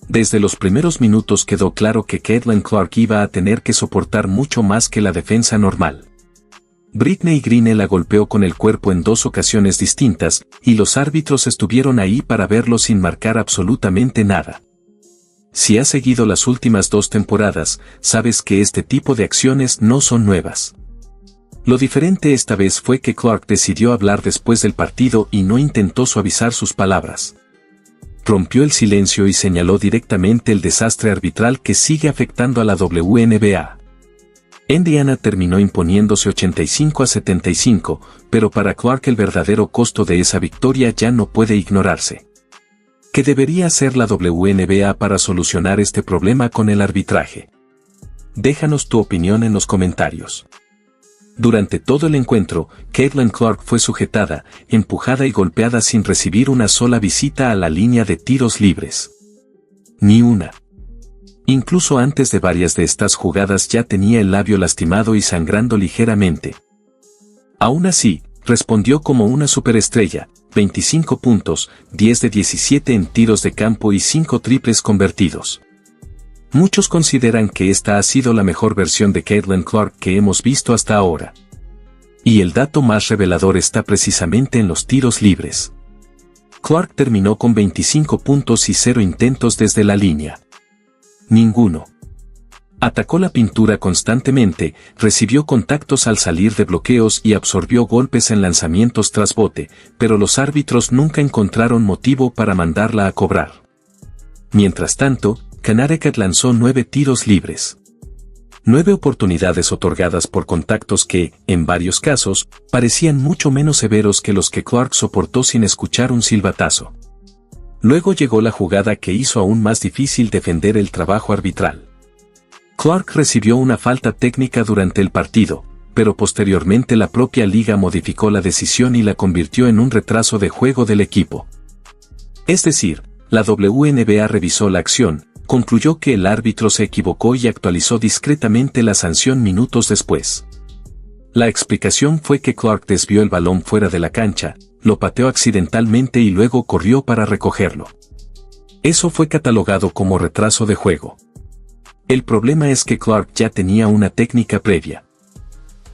Desde los primeros minutos quedó claro que Caitlin Clark iba a tener que soportar mucho más que la defensa normal. Brittney Griner la golpeó con el cuerpo en 2 ocasiones distintas, y los árbitros estuvieron ahí para verlo sin marcar absolutamente nada. Si has seguido las últimas 2 temporadas, sabes que este tipo de acciones no son nuevas. Lo diferente esta vez fue que Clark decidió hablar después del partido y no intentó suavizar sus palabras. Rompió el silencio y señaló directamente el desastre arbitral que sigue afectando a la WNBA. Indiana terminó imponiéndose 85-75, pero para Clark el verdadero costo de esa victoria ya no puede ignorarse. ¿Qué debería hacer la WNBA para solucionar este problema con el arbitraje? Déjanos tu opinión en los comentarios. Durante todo el encuentro, Caitlin Clark fue sujetada, empujada y golpeada sin recibir una sola visita a la línea de tiros libres. Ni una. Incluso antes de varias de estas jugadas ya tenía el labio lastimado y sangrando ligeramente. Aún así, respondió como una superestrella, 25 puntos, 10 de 17 en tiros de campo y 5 triples convertidos. Muchos consideran que esta ha sido la mejor versión de Caitlin Clark que hemos visto hasta ahora. Y el dato más revelador está precisamente en los tiros libres. Clark terminó con 25 puntos y 0 intentos desde la línea. Ninguno. Atacó la pintura constantemente, recibió contactos al salir de bloqueos y absorbió golpes en lanzamientos tras bote, pero los árbitros nunca encontraron motivo para mandarla a cobrar. Mientras tanto, Connecticut lanzó 9 tiros libres. 9 oportunidades otorgadas por contactos que, en varios casos, parecían mucho menos severos que los que Clark soportó sin escuchar un silbatazo. Luego llegó la jugada que hizo aún más difícil defender el trabajo arbitral. Clark recibió una falta técnica durante el partido, pero posteriormente la propia liga modificó la decisión y la convirtió en un retraso de juego del equipo. Es decir, la WNBA revisó la acción, concluyó que el árbitro se equivocó y actualizó discretamente la sanción minutos después. La explicación fue que Clark desvió el balón fuera de la cancha, lo pateó accidentalmente y luego corrió para recogerlo. Eso fue catalogado como retraso de juego. El problema es que Clark ya tenía una técnica previa.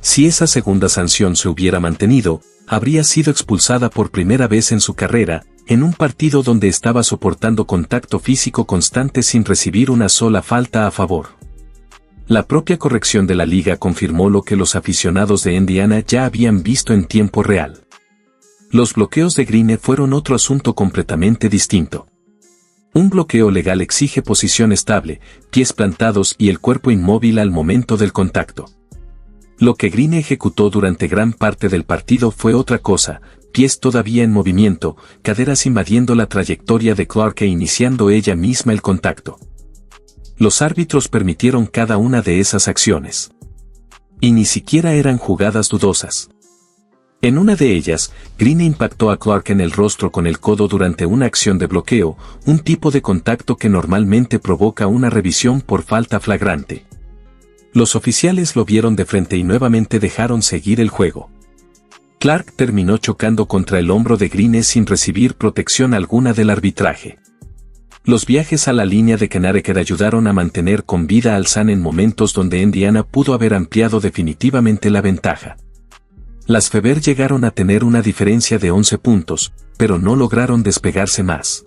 Si esa segunda sanción se hubiera mantenido, habría sido expulsada por primera vez en su carrera, en un partido donde estaba soportando contacto físico constante sin recibir una sola falta a favor. La propia corrección de la liga confirmó lo que los aficionados de Indiana ya habían visto en tiempo real. Los bloqueos de Griner fueron otro asunto completamente distinto. Un bloqueo legal exige posición estable, pies plantados y el cuerpo inmóvil al momento del contacto. Lo que Griner ejecutó durante gran parte del partido fue otra cosa, pies todavía en movimiento, caderas invadiendo la trayectoria de Clark e iniciando ella misma el contacto. Los árbitros permitieron cada una de esas acciones. Y ni siquiera eran jugadas dudosas. En una de ellas, Griner impactó a Clark en el rostro con el codo durante una acción de bloqueo, un tipo de contacto que normalmente provoca una revisión por falta flagrante. Los oficiales lo vieron de frente y nuevamente dejaron seguir el juego. Clark terminó chocando contra el hombro de Griner sin recibir protección alguna del arbitraje. Los viajes a la línea de Connecticut ayudaron a mantener con vida al Sun en momentos donde Indiana pudo haber ampliado definitivamente la ventaja. Las Fever llegaron a tener una diferencia de 11 puntos, pero no lograron despegarse más.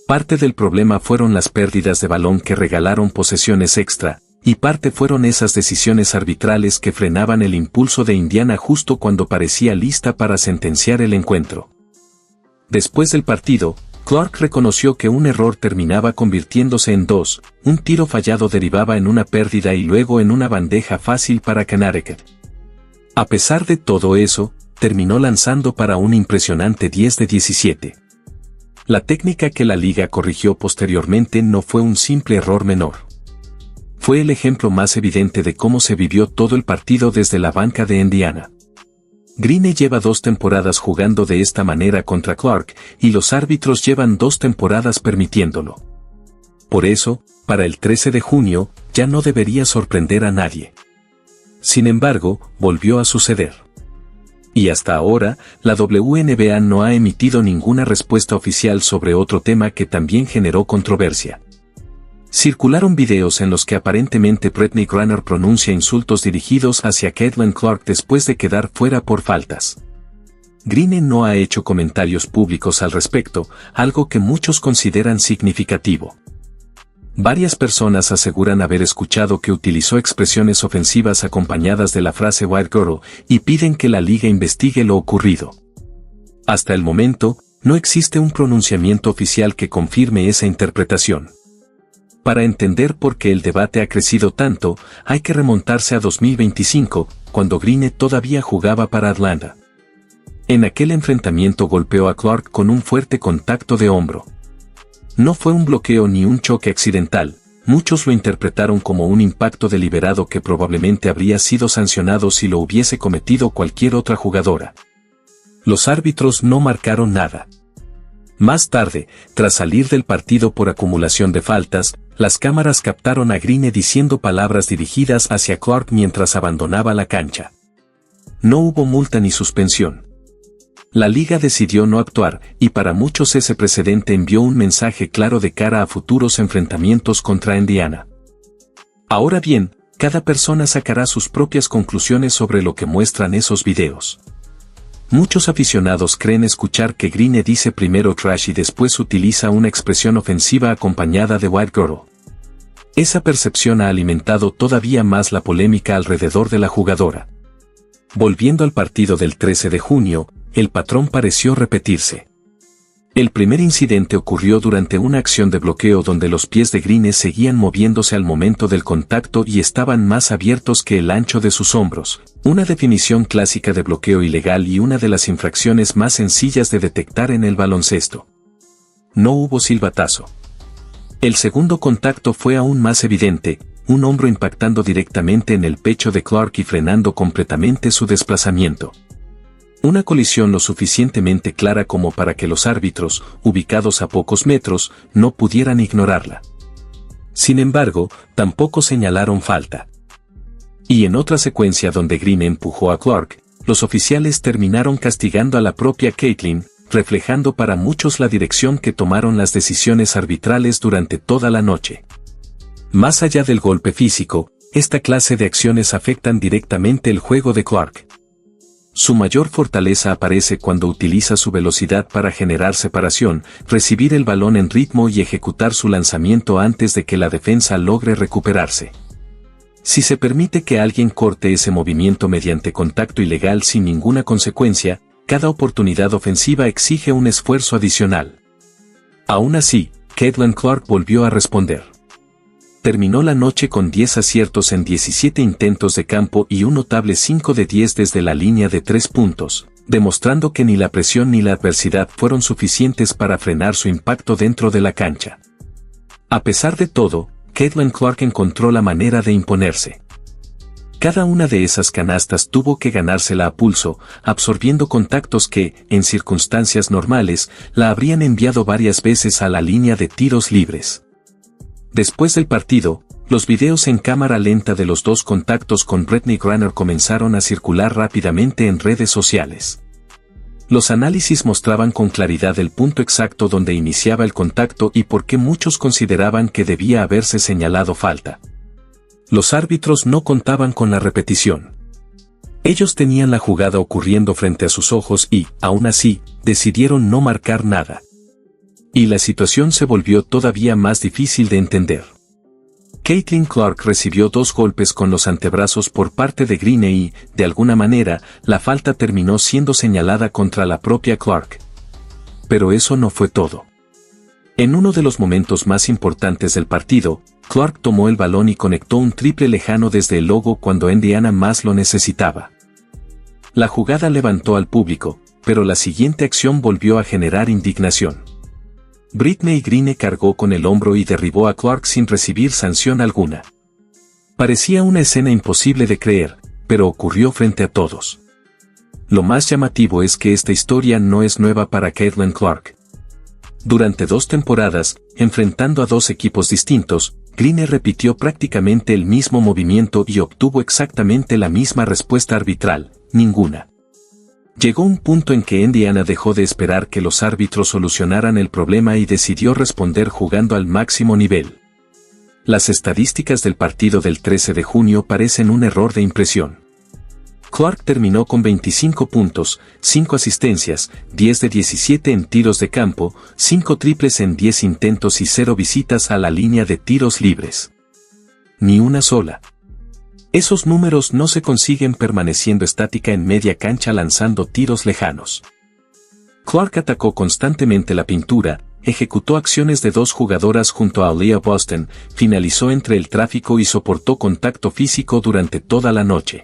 Parte del problema fueron las pérdidas de balón que regalaron posesiones extra, y parte fueron esas decisiones arbitrales que frenaban el impulso de Indiana justo cuando parecía lista para sentenciar el encuentro. Después del partido, Clark reconoció que un error terminaba convirtiéndose en 2, un tiro fallado derivaba en una pérdida y luego en una bandeja fácil para Connecticut. A pesar de todo eso, terminó lanzando para un impresionante 10 de 17. La técnica que la liga corrigió posteriormente no fue un simple error menor. Fue el ejemplo más evidente de cómo se vivió todo el partido desde la banca de Indiana. Griner lleva 2 temporadas jugando de esta manera contra Clark, y los árbitros llevan 2 temporadas permitiéndolo. Por eso, para el 13 de junio, ya no debería sorprender a nadie. Sin embargo, volvió a suceder. Y hasta ahora, la WNBA no ha emitido ninguna respuesta oficial sobre otro tema que también generó controversia. Circularon videos en los que aparentemente Brittney Griner pronuncia insultos dirigidos hacia Caitlin Clark después de quedar fuera por faltas. Grine no ha hecho comentarios públicos al respecto, algo que muchos consideran significativo. Varias personas aseguran haber escuchado que utilizó expresiones ofensivas acompañadas de la frase White Girl y piden que la liga investigue lo ocurrido. Hasta el momento, no existe un pronunciamiento oficial que confirme esa interpretación. Para entender por qué el debate ha crecido tanto, hay que remontarse a 2025, cuando Grine todavía jugaba para Atlanta. En aquel enfrentamiento golpeó a Clark con un fuerte contacto de hombro. No fue un bloqueo ni un choque accidental, muchos lo interpretaron como un impacto deliberado que probablemente habría sido sancionado si lo hubiese cometido cualquier otra jugadora. Los árbitros no marcaron nada. Más tarde, tras salir del partido por acumulación de faltas, las cámaras captaron a Grine diciendo palabras dirigidas hacia Clark mientras abandonaba la cancha. No hubo multa ni suspensión. La liga decidió no actuar, y para muchos ese precedente envió un mensaje claro de cara a futuros enfrentamientos contra Indiana. Ahora bien, cada persona sacará sus propias conclusiones sobre lo que muestran esos videos. Muchos aficionados creen escuchar que Grine dice primero trash y después utiliza una expresión ofensiva acompañada de White Girl. Esa percepción ha alimentado todavía más la polémica alrededor de la jugadora. Volviendo al partido del 13 de junio, el patrón pareció repetirse. El primer incidente ocurrió durante una acción de bloqueo donde los pies de Grine seguían moviéndose al momento del contacto y estaban más abiertos que el ancho de sus hombros, una definición clásica de bloqueo ilegal y una de las infracciones más sencillas de detectar en el baloncesto. No hubo silbatazo. El segundo contacto fue aún más evidente, un hombro impactando directamente en el pecho de Clark y frenando completamente su desplazamiento. Una colisión lo suficientemente clara como para que los árbitros, ubicados a pocos metros, no pudieran ignorarla. Sin embargo, tampoco señalaron falta. Y en otra secuencia donde Grine empujó a Clark, los oficiales terminaron castigando a la propia Caitlin, reflejando para muchos la dirección que tomaron las decisiones arbitrales durante toda la noche. Más allá del golpe físico, esta clase de acciones afectan directamente el juego de Clark. Su mayor fortaleza aparece cuando utiliza su velocidad para generar separación, recibir el balón en ritmo y ejecutar su lanzamiento antes de que la defensa logre recuperarse. Si se permite que alguien corte ese movimiento mediante contacto ilegal sin ninguna consecuencia, cada oportunidad ofensiva exige un esfuerzo adicional. Aún así, Caitlin Clark volvió a responder. Terminó la noche con 10 aciertos en 17 intentos de campo y un notable 5 de 10 desde la línea de 3 puntos, demostrando que ni la presión ni la adversidad fueron suficientes para frenar su impacto dentro de la cancha. A pesar de todo, Caitlin Clark encontró la manera de imponerse. Cada una de esas canastas tuvo que ganársela a pulso, absorbiendo contactos que, en circunstancias normales, la habrían enviado varias veces a la línea de tiros libres. Después del partido, los videos en cámara lenta de los dos contactos con Brittney Griner comenzaron a circular rápidamente en redes sociales. Los análisis mostraban con claridad el punto exacto donde iniciaba el contacto y por qué muchos consideraban que debía haberse señalado falta. Los árbitros no contaban con la repetición. Ellos tenían la jugada ocurriendo frente a sus ojos y, aún así, decidieron no marcar nada. Y la situación se volvió todavía más difícil de entender. Caitlin Clark recibió 2 golpes con los antebrazos por parte de Grine y, de alguna manera, la falta terminó siendo señalada contra la propia Clark. Pero eso no fue todo. En uno de los momentos más importantes del partido, Clark tomó el balón y conectó un triple lejano desde el logo cuando Indiana más lo necesitaba. La jugada levantó al público, pero la siguiente acción volvió a generar indignación. Brittney Grine cargó con el hombro y derribó a Clark sin recibir sanción alguna. Parecía una escena imposible de creer, pero ocurrió frente a todos. Lo más llamativo es que esta historia no es nueva para Caitlin Clark. Durante 2 temporadas, enfrentando a 2 equipos distintos, Grine repitió prácticamente el mismo movimiento y obtuvo exactamente la misma respuesta arbitral, ninguna. Llegó un punto en que Indiana dejó de esperar que los árbitros solucionaran el problema y decidió responder jugando al máximo nivel. Las estadísticas del partido del 13 de junio parecen un error de impresión. Clark terminó con 25 puntos, 5 asistencias, 10 de 17 en tiros de campo, 5 triples en 10 intentos y 0 visitas a la línea de tiros libres. Ni una sola. Esos números no se consiguen permaneciendo estática en media cancha lanzando tiros lejanos. Clark atacó constantemente la pintura, ejecutó acciones de dos jugadoras junto a Aaliyah Boston, finalizó entre el tráfico y soportó contacto físico durante toda la noche.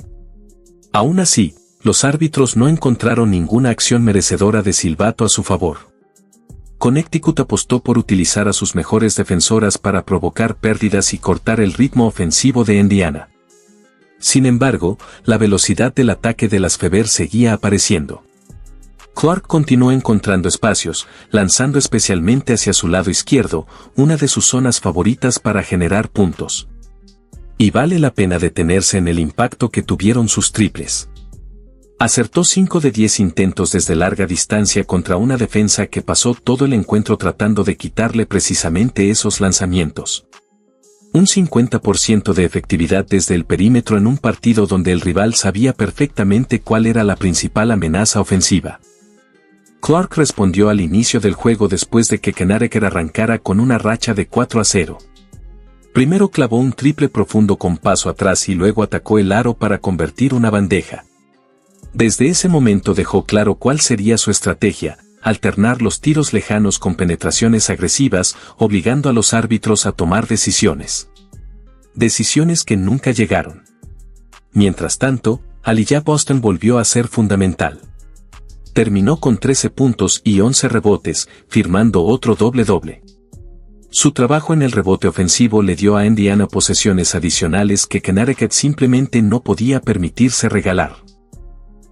Aún así, los árbitros no encontraron ninguna acción merecedora de silbato a su favor. Connecticut apostó por utilizar a sus mejores defensoras para provocar pérdidas y cortar el ritmo ofensivo de Indiana. Sin embargo, la velocidad del ataque de las Fever seguía apareciendo. Clark continuó encontrando espacios, lanzando especialmente hacia su lado izquierdo, una de sus zonas favoritas para generar puntos. Y vale la pena detenerse en el impacto que tuvieron sus triples. Acertó 5 de 10 intentos desde larga distancia contra una defensa que pasó todo el encuentro tratando de quitarle precisamente esos lanzamientos. Un 50% de efectividad desde el perímetro en un partido donde el rival sabía perfectamente cuál era la principal amenaza ofensiva. Clark respondió al inicio del juego después de que Connecticut arrancara con una racha de 4-0. Primero clavó un triple profundo con paso atrás y luego atacó el aro para convertir una bandeja. Desde ese momento dejó claro cuál sería su estrategia, alternar los tiros lejanos con penetraciones agresivas, obligando a los árbitros a tomar decisiones. Decisiones que nunca llegaron. Mientras tanto, Aaliyah Boston volvió a ser fundamental. Terminó con 13 puntos y 11 rebotes, firmando otro doble-doble. Su trabajo en el rebote ofensivo le dio a Indiana posesiones adicionales que Connecticut simplemente no podía permitirse regalar.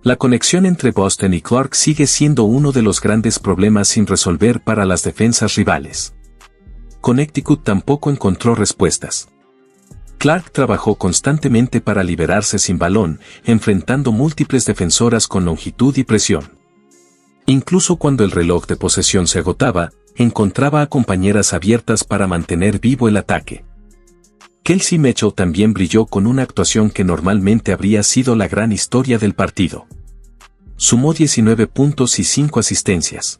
La conexión entre Boston y Clark sigue siendo uno de los grandes problemas sin resolver para las defensas rivales. Connecticut tampoco encontró respuestas. Clark trabajó constantemente para liberarse sin balón, enfrentando múltiples defensoras con longitud y presión. Incluso cuando el reloj de posesión se agotaba, encontraba a compañeras abiertas para mantener vivo el ataque. Kelsey Mitchell también brilló con una actuación que normalmente habría sido la gran historia del partido. Sumó 19 puntos y 5 asistencias.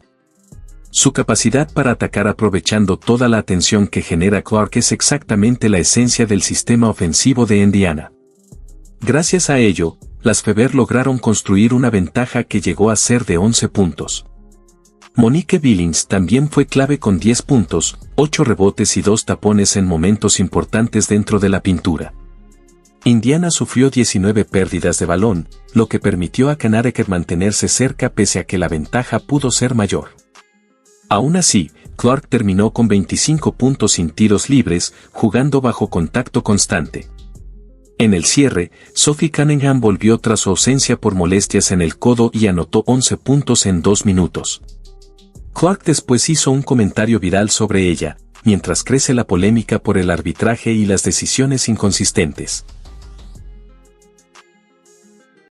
Su capacidad para atacar aprovechando toda la atención que genera Clark es exactamente la esencia del sistema ofensivo de Indiana. Gracias a ello, las Fever lograron construir una ventaja que llegó a ser de 11 puntos. Monique Billings también fue clave con 10 puntos, 8 rebotes y 2 tapones en momentos importantes dentro de la pintura. Indiana sufrió 19 pérdidas de balón, lo que permitió a Connecticut mantenerse cerca pese a que la ventaja pudo ser mayor. Aún así, Clark terminó con 25 puntos sin tiros libres, jugando bajo contacto constante. En el cierre, Sophie Cunningham volvió tras su ausencia por molestias en el codo y anotó 11 puntos en 2 minutos. Clark después hizo un comentario viral sobre ella, mientras crece la polémica por el arbitraje y las decisiones inconsistentes.